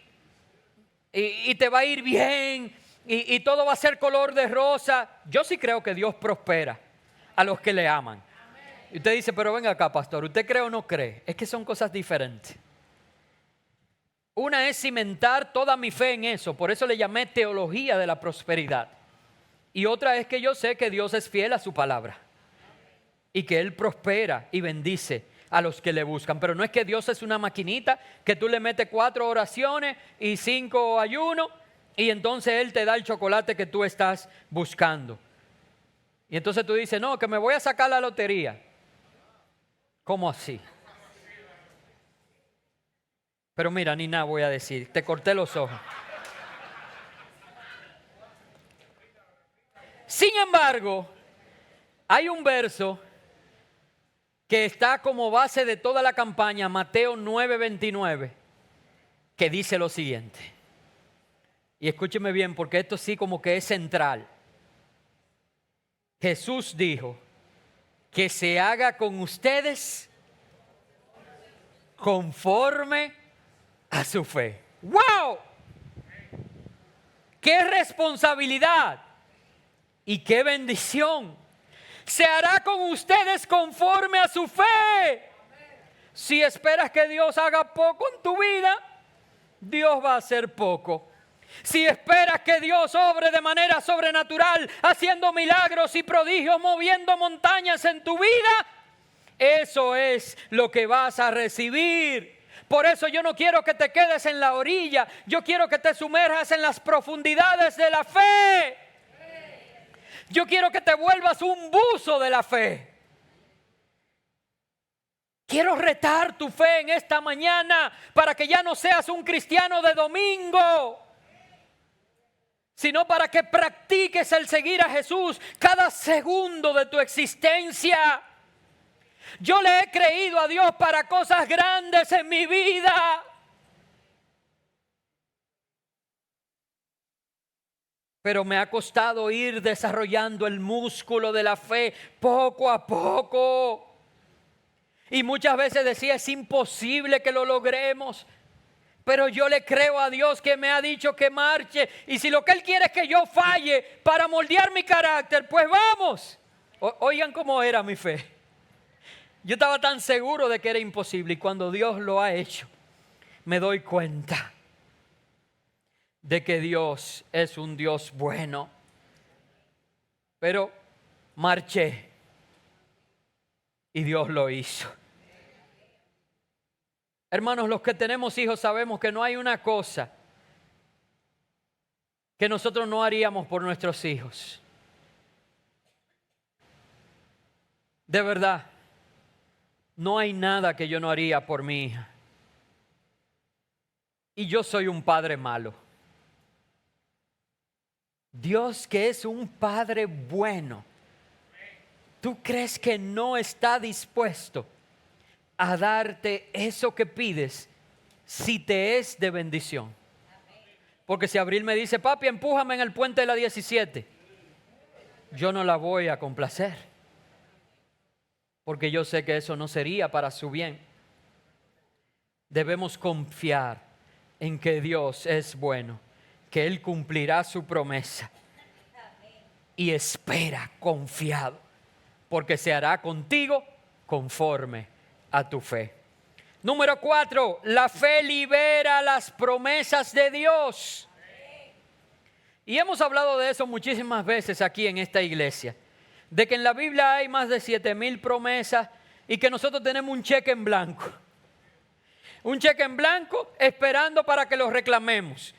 te va a ir bien y todo va a ser color de rosa. Yo sí creo que Dios prospera a los que le aman. Y usted dice, pero venga acá, pastor, ¿usted cree o no cree? Es que son cosas diferentes. Una es cimentar toda mi fe en eso, por eso le llamé teología de la prosperidad. Y otra es que yo sé que Dios es fiel a su palabra y que Él prospera y bendice a los que le buscan. Pero no es que Dios es una maquinita que tú le metes 4 oraciones y 5 ayunos y entonces Él te da el chocolate que tú estás buscando. Y entonces tú dices, no, que me voy a sacar la lotería. ¿Cómo así? Pero mira, ni nada voy a decir, te corté los ojos. Sin embargo, hay un verso que está como base de toda la campaña, Mateo 9:29, que dice lo siguiente. Y escúcheme bien, porque esto sí como que es central. Jesús dijo, que se haga con ustedes conforme a su fe. ¡Wow! ¡Qué responsabilidad! Y qué bendición. Se hará con ustedes conforme a su fe. Si esperas que Dios haga poco en tu vida, Dios va a hacer poco. Si esperas que Dios obre de manera sobrenatural, haciendo milagros y prodigios, moviendo montañas en tu vida, eso es lo que vas a recibir. Por eso yo no quiero que te quedes en la orilla, yo quiero que te sumerjas en las profundidades de la fe. Yo quiero que te vuelvas un buzo de la fe. Quiero retar tu fe en esta mañana para que ya no seas un cristiano de domingo, sino para que practiques el seguir a Jesús cada segundo de tu existencia. Yo le he creído a Dios para cosas grandes en mi vida. Pero me ha costado ir desarrollando el músculo de la fe poco a poco. Y muchas veces decía, es imposible que lo logremos. Pero yo le creo a Dios que me ha dicho que marche. Y si lo que Él quiere es que yo falle para moldear mi carácter, pues vamos. Oigan cómo era mi fe. Yo estaba tan seguro de que era imposible. Y cuando Dios lo ha hecho, me doy cuenta de que Dios es un Dios bueno. Pero marché y Dios lo hizo. Hermanos, los que tenemos hijos sabemos que no hay una cosa que nosotros no haríamos por nuestros hijos. De verdad, no hay nada que yo no haría por mi hija. Y yo soy un padre malo. Dios, que es un Padre bueno, ¿tú crees que no está dispuesto a darte eso que pides si te es de bendición? Porque si Abril me dice, papi, empújame en el puente de la 17, yo no la voy a complacer, porque yo sé que eso no sería para su bien. Debemos confiar en que Dios es bueno, que Él cumplirá su promesa. Y espera confiado, porque se hará contigo conforme a tu fe. Número 4, la fe libera las promesas de Dios. Y hemos hablado de eso muchísimas veces aquí en esta iglesia. De que en la Biblia hay más de 7,000 promesas y que nosotros tenemos un cheque en blanco. Un cheque en blanco esperando para que lo reclamemos.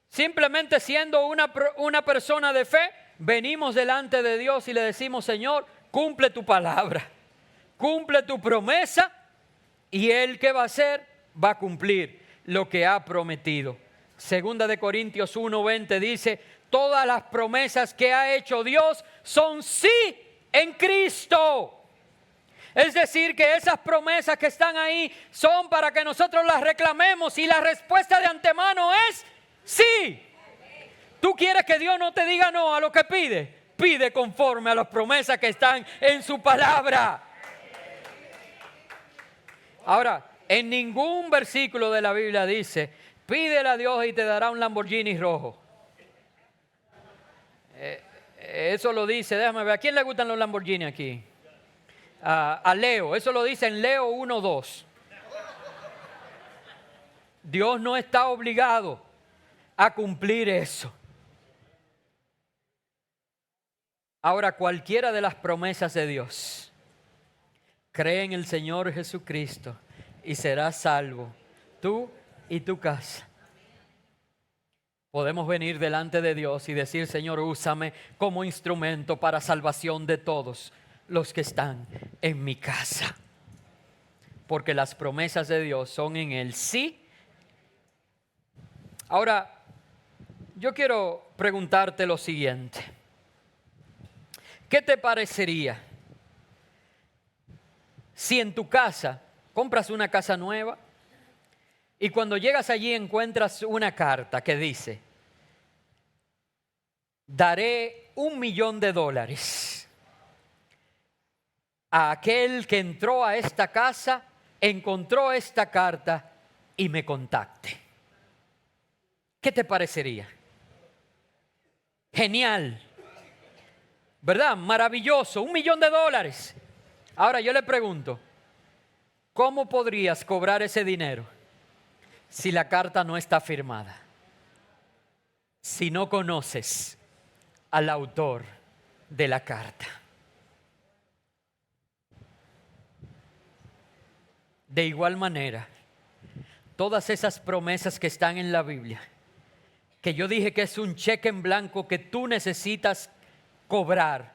Simplemente siendo una persona de fe, venimos delante de Dios y le decimos: Señor, cumple tu palabra, cumple tu promesa, y Él, ¿qué va a hacer? Va a cumplir lo que ha prometido. Segunda de Corintios 1:20 dice: todas las promesas que ha hecho Dios son sí en Cristo. Es decir, que esas promesas que están ahí son para que nosotros las reclamemos, y la respuesta de antemano es sí. ¿Tú quieres que Dios no te diga no a lo que pide? Pide conforme a las promesas que están en su palabra. Ahora, en ningún versículo de la Biblia dice: pídele a Dios y te dará un Lamborghini rojo. Eso lo dice, déjame ver, ¿a quién le gustan los Lamborghini aquí? A Leo, eso lo dice en Leo 1:2. Dios no está obligado a cumplir eso. Ahora, cualquiera de las promesas de Dios, cree en el Señor Jesucristo y serás salvo, tú y tu casa. Podemos venir delante de Dios y decir: Señor, úsame como instrumento para salvación de todos los que están en mi casa. Porque las promesas de Dios son en el sí. Ahora, yo quiero preguntarte lo siguiente. ¿Qué te parecería si en tu casa compras una casa nueva y cuando llegas allí encuentras una carta que dice: daré $1,000,000 a aquel que entró a esta casa, encontró esta carta y me contacte? ¿Qué te parecería? Genial, ¿verdad? Maravilloso, $1,000,000. Ahora yo le pregunto: ¿cómo podrías cobrar ese dinero si la carta no está firmada? Si no conoces al autor de la carta. De igual manera, todas esas promesas que están en la Biblia, que yo dije que es un cheque en blanco que tú necesitas cobrar,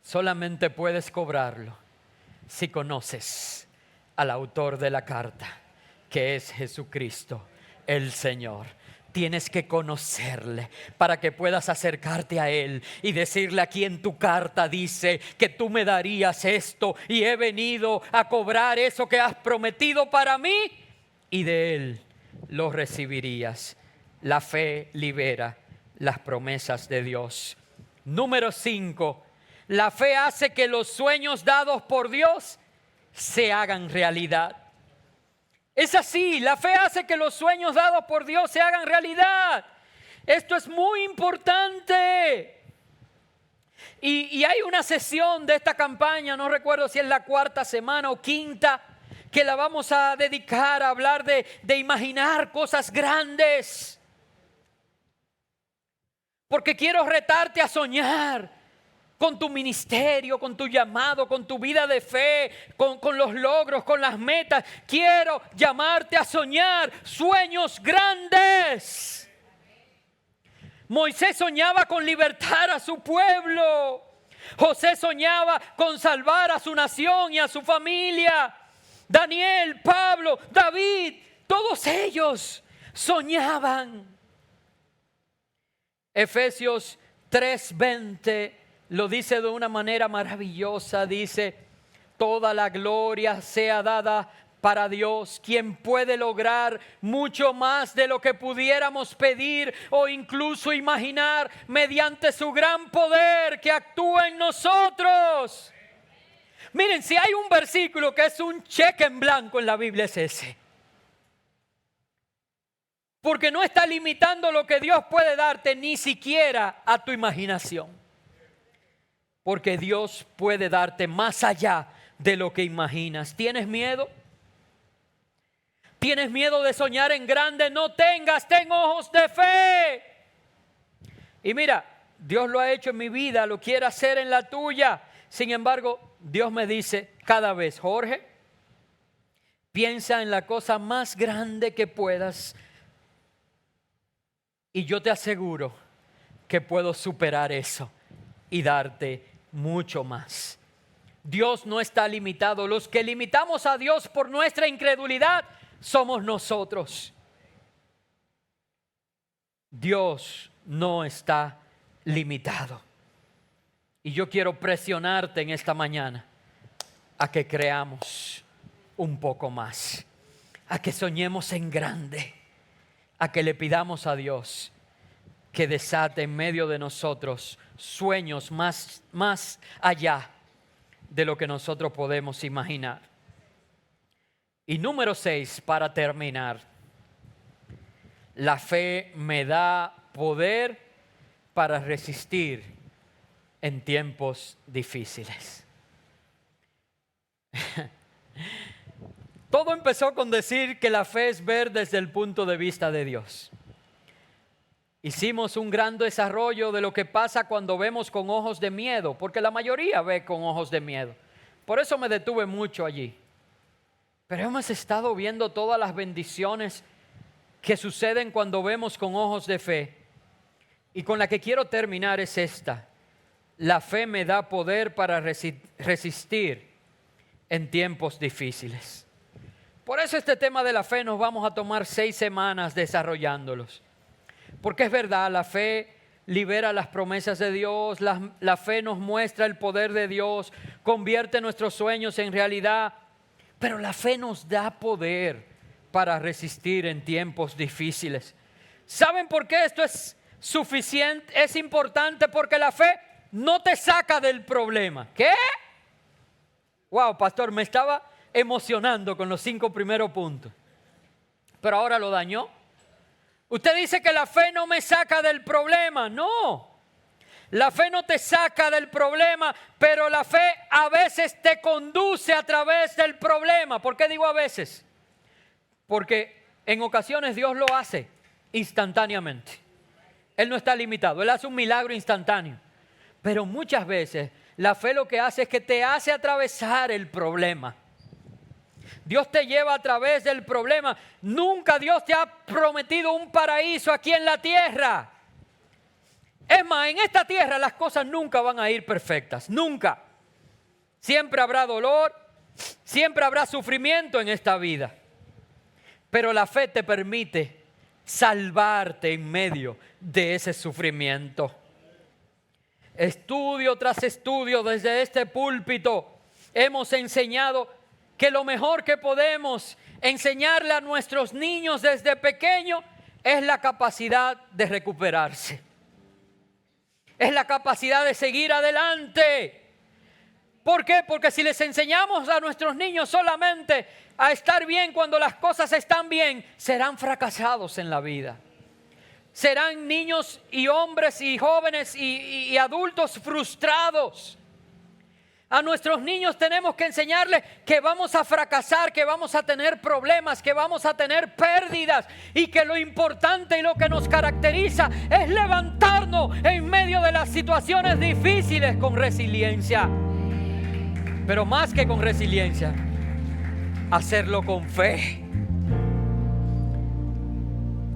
solamente puedes cobrarlo si conoces al autor de la carta, que es Jesucristo, el Señor. Tienes que conocerle para que puedas acercarte a Él y decirle: aquí en tu carta dice que tú me darías esto y he venido a cobrar eso que has prometido para mí, y de Él lo recibirías. La fe libera las promesas de Dios. Número 5, la fe hace que los sueños dados por Dios se hagan realidad. Es así, la fe hace que los sueños dados por Dios se hagan realidad. Esto es muy importante. Y hay una sesión de esta campaña, no recuerdo si es la 4ª semana o 5ª, que la vamos a dedicar a hablar de imaginar cosas grandes. Porque quiero retarte a soñar con tu ministerio, con tu llamado, con tu vida de fe, con los logros, con las metas. Quiero llamarte a soñar sueños grandes. Moisés soñaba con libertar a su pueblo. José soñaba con salvar a su nación y a su familia. Daniel, Pablo, David, todos ellos soñaban. Efesios 3:20 lo dice de una manera maravillosa. Dice: toda la gloria sea dada para Dios, quien puede lograr mucho más de lo que pudiéramos pedir o incluso imaginar, mediante su gran poder que actúa en nosotros. Miren, si hay un versículo que es un cheque en blanco en la Biblia, es ese. Porque no está limitando lo que Dios puede darte ni siquiera a tu imaginación. Porque Dios puede darte más allá de lo que imaginas. ¿Tienes miedo? ¿Tienes miedo de soñar en grande? No tengas, ten ojos de fe. Y mira, Dios lo ha hecho en mi vida, lo quiere hacer en la tuya. Sin embargo, Dios me dice cada vez: Jorge, piensa en la cosa más grande que puedas y yo te aseguro que puedo superar eso y darte mucho más. Dios no está limitado. Los que limitamos a Dios por nuestra incredulidad somos nosotros. Dios no está limitado. Y yo quiero presionarte en esta mañana a que creamos un poco más, a que soñemos en grande, a que le pidamos a Dios que desate en medio de nosotros sueños más allá de lo que nosotros podemos imaginar. Y número 6, para terminar, la fe me da poder para resistir en tiempos difíciles. Todo empezó con decir que la fe es ver desde el punto de vista de Dios. Hicimos un gran desarrollo de lo que pasa cuando vemos con ojos de miedo, porque la mayoría ve con ojos de miedo. Por eso me detuve mucho allí. Pero hemos estado viendo todas las bendiciones que suceden cuando vemos con ojos de fe. Y con la que quiero terminar es esta: la fe me da poder para resistir en tiempos difíciles. Por eso este tema de la fe nos vamos a tomar 6 semanas desarrollándolos. Porque es verdad, la fe libera las promesas de Dios, la fe nos muestra el poder de Dios, convierte nuestros sueños en realidad, pero la fe nos da poder para resistir en tiempos difíciles. ¿Saben por qué esto es suficiente? Es importante porque la fe no te saca del problema. ¿Qué? Wow, pastor, me estaba emocionando con los 5 primeros puntos, pero ahora lo dañó. Usted dice que la fe no me saca del problema. No, la fe no te saca del problema, pero la fe a veces te conduce a través del problema. ¿Por qué digo a veces? Porque en ocasiones Dios lo hace instantáneamente. Él no está limitado, Él hace un milagro instantáneo. Pero muchas veces la fe lo que hace es que te hace atravesar el problema. Dios te lleva a través del problema. Nunca Dios te ha prometido un paraíso aquí en la tierra. Es más, en esta tierra las cosas nunca van a ir perfectas. Nunca. Siempre habrá dolor, siempre habrá sufrimiento en esta vida. Pero la fe te permite salvarte en medio de ese sufrimiento. Estudio tras estudio desde este púlpito hemos enseñado que lo mejor que podemos enseñarle a nuestros niños desde pequeños es la capacidad de recuperarse. Es la capacidad de seguir adelante. ¿Por qué? Porque si les enseñamos a nuestros niños solamente a estar bien cuando las cosas están bien, serán fracasados en la vida. Serán niños y hombres y jóvenes y adultos frustrados. A nuestros niños tenemos que enseñarles que vamos a fracasar, que vamos a tener problemas, que vamos a tener pérdidas y que lo importante y lo que nos caracteriza es levantarnos en medio de las situaciones difíciles con resiliencia. Pero más que con resiliencia, hacerlo con fe.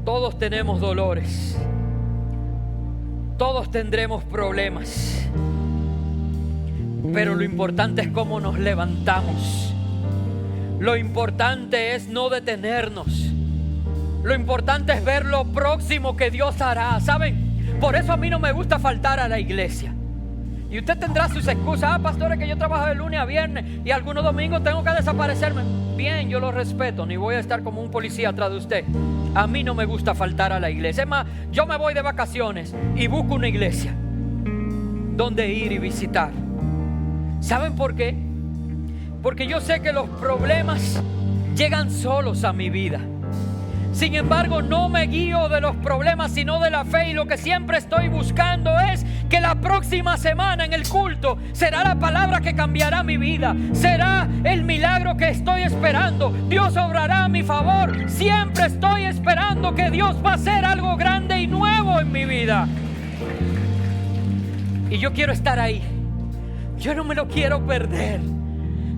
Todos tenemos dolores, todos tendremos problemas. Pero lo importante es cómo nos levantamos. Lo importante es no detenernos. Lo importante es ver lo próximo que Dios hará. ¿Saben? Por eso a mí no me gusta faltar a la iglesia. Y usted tendrá sus excusas. Pastor, es que yo trabajo de lunes a viernes y algunos domingos tengo que desaparecerme. Bien, yo lo respeto. Ni voy a estar como un policía atrás de usted. A mí no me gusta faltar a la iglesia. Es más, yo me voy de vacaciones y busco una iglesia donde ir y visitar. ¿Saben por qué? Porque yo sé que los problemas llegan solos a mi vida. Sin embargo, no me guío de los problemas, sino de la fe. Y lo que siempre estoy buscando es que la próxima semana en el culto será la palabra que cambiará mi vida. Será el milagro que estoy esperando. Dios obrará a mi favor. Siempre estoy esperando que Dios va a hacer algo grande y nuevo en mi vida. Y yo quiero estar ahí. Yo no me lo quiero perder.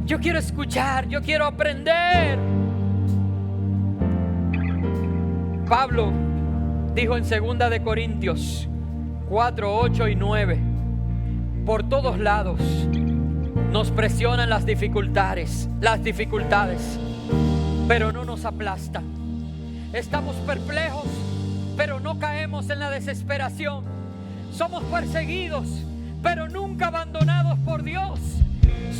Yo quiero escuchar, yo quiero aprender. Pablo dijo en 2 de Corintios 4, 8 y 9: por todos lados nos presionan las dificultades, pero no nos aplastan. Estamos perplejos, pero no caemos en la desesperación. Somos perseguidos, pero nunca abandonados por Dios.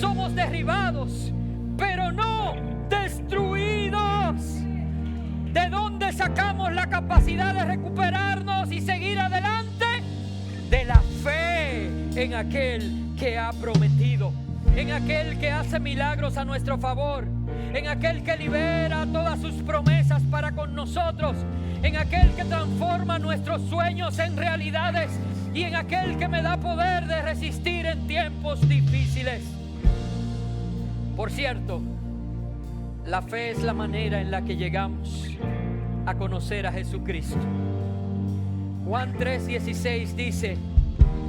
Somos derribados, pero no destruidos. ¿De dónde sacamos la capacidad de recuperarnos y seguir adelante? De la fe en aquel que ha prometido, en aquel que hace milagros a nuestro favor, en aquel que libera todas sus promesas para con nosotros, en aquel que transforma nuestros sueños en realidades y en aquel que me da poder de resistir en tiempos difíciles. Por cierto, la fe es la manera en la que llegamos a conocer a Jesucristo. Juan 3:16 dice: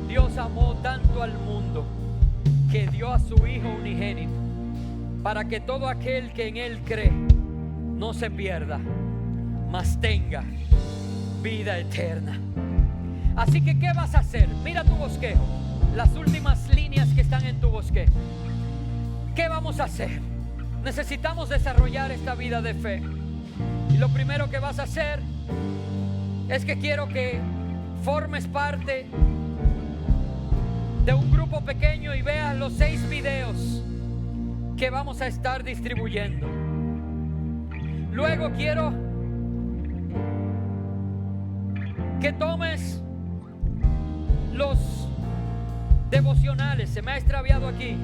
Dios amó tanto al mundo que dio a su Hijo unigénito, para que todo aquel que en Él cree no se pierda, mas tenga vida eterna. Así que, ¿qué vas a hacer? Mira tu bosquejo, las últimas líneas que están en tu bosquejo. ¿Qué vamos a hacer? Necesitamos desarrollar esta vida de fe. Y lo primero que vas a hacer es que quiero que formes parte de un grupo pequeño y veas los 6 videos que vamos a estar distribuyendo. Luego quiero que tomes los devocionales. Se me ha extraviado aquí.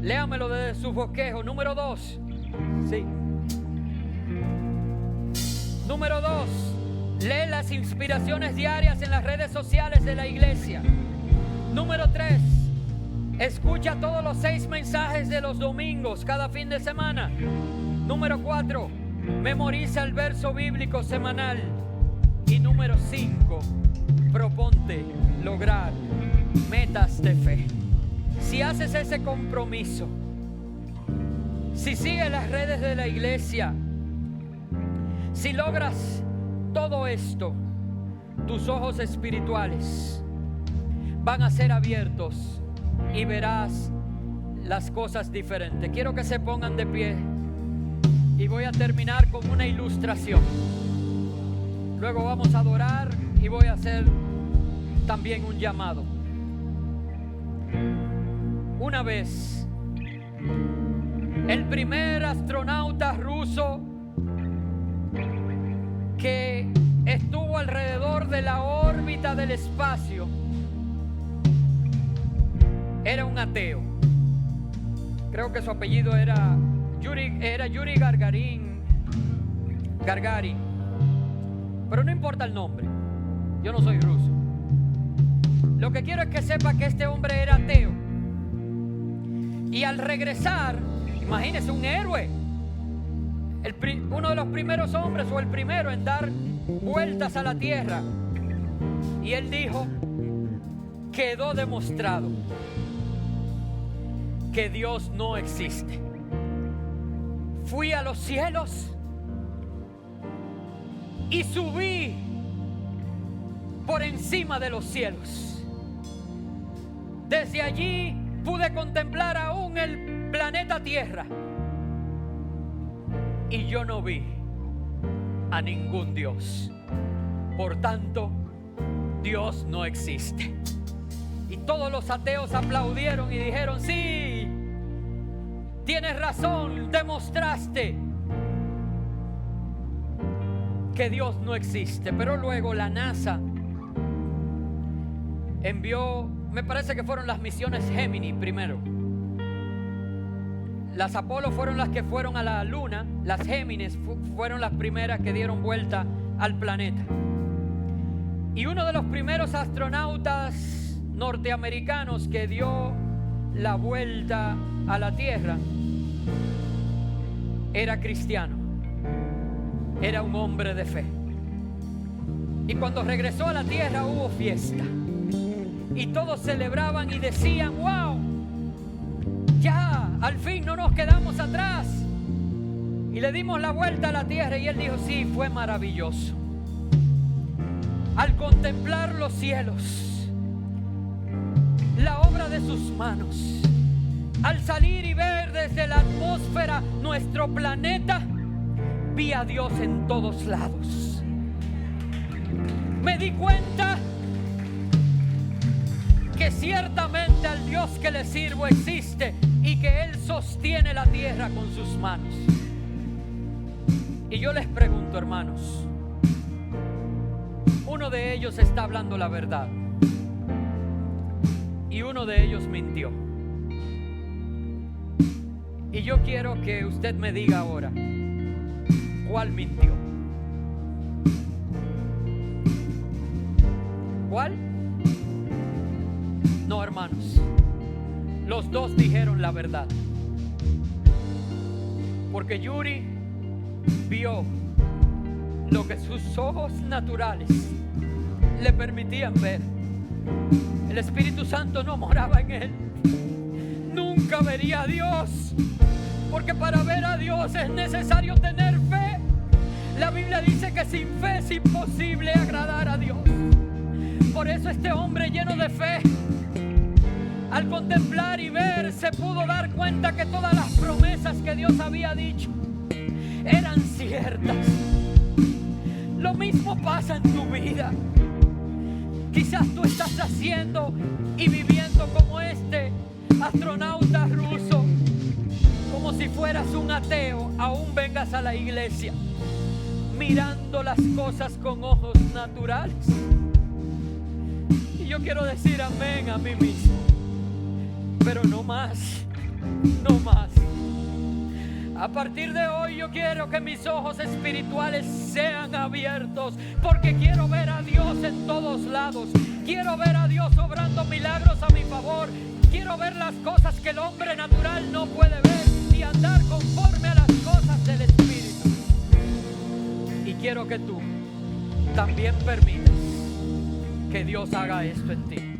Léamelo desde su bosquejo. Número 2. Sí. Número 2. Lee las inspiraciones diarias en las redes sociales de la iglesia. Número 3. Escucha todos los 6 mensajes de los domingos cada fin de semana. Número 4. Memoriza el verso bíblico semanal. Y número 5. Proponte lograr metas de fe. Si haces ese compromiso, si sigues las redes de la iglesia, si logras todo esto, tus ojos espirituales van a ser abiertos y verás las cosas diferentes. Quiero que se pongan de pie y voy a terminar con una ilustración. Luego vamos a adorar y voy a hacer también un llamado. Una vez, el primer astronauta ruso que estuvo alrededor de la órbita del espacio era un ateo. Creo que su apellido era Yuri Gagarin. Pero no importa el nombre, yo no soy ruso. Lo que quiero es que sepa que este hombre era ateo. Y al regresar, imagínese, un héroe, uno de los primeros hombres o el primero en dar vueltas a la tierra. Y él dijo: quedó demostrado que Dios no existe. Fui a los cielos y subí por encima de los cielos. Desde allí pude contemplar aún el planeta Tierra y yo no vi a ningún Dios. Por tanto, Dios no existe. Y todos los ateos aplaudieron y dijeron: sí, tienes razón, demostraste que Dios no existe. Pero luego la NASA envió, me parece que fueron las misiones Gemini primero, Las Apolo fueron las que fueron a la luna, las Géminis fueron las primeras que dieron vuelta al planeta. Y uno de los primeros astronautas norteamericanos que dio la vuelta a la Tierra era cristiano, era un hombre de fe. Y cuando regresó a la Tierra hubo fiesta y todos celebraban y decían: wow, ya, al fin no nos quedamos atrás y le dimos la vuelta a la Tierra. Y él dijo: sí, fue maravilloso. Al contemplar los cielos, la obra de sus manos, al salir y ver desde la atmósfera nuestro planeta, vi a Dios en todos lados. Me di cuenta que ciertamente al Dios que le sirvo existe y que Él sostiene la tierra con sus manos. Y yo les pregunto, hermanos, uno de ellos está hablando la verdad y uno de ellos mintió. Y yo quiero que usted me diga ahora, ¿cuál mintió? ¿Cuál? No, hermanos, los dos dijeron la verdad. Porque Yuri vio lo que sus ojos naturales le permitían ver. El Espíritu Santo no moraba en él. Nunca vería a Dios, porque para ver a Dios es necesario tener fe. La Biblia dice que sin fe es imposible agradar a Dios. Por eso este hombre lleno de fe, al contemplar y ver, se pudo dar cuenta que todas las promesas que Dios había dicho eran ciertas. Lo mismo pasa en tu vida. Quizás tú estás haciendo y viviendo como este astronauta ruso, como si fueras un ateo, aún vengas a la iglesia mirando las cosas con ojos naturales. Y yo quiero decir amén a mí mismo, pero no más, no más. A partir de hoy yo quiero que mis ojos espirituales sean abiertos, porque quiero ver a Dios en todos lados. Quiero ver a Dios obrando milagros a mi favor. Quiero ver las cosas que el hombre natural no puede ver y andar conforme a las cosas del Espíritu. Y quiero que tú también permitas que Dios haga esto en ti.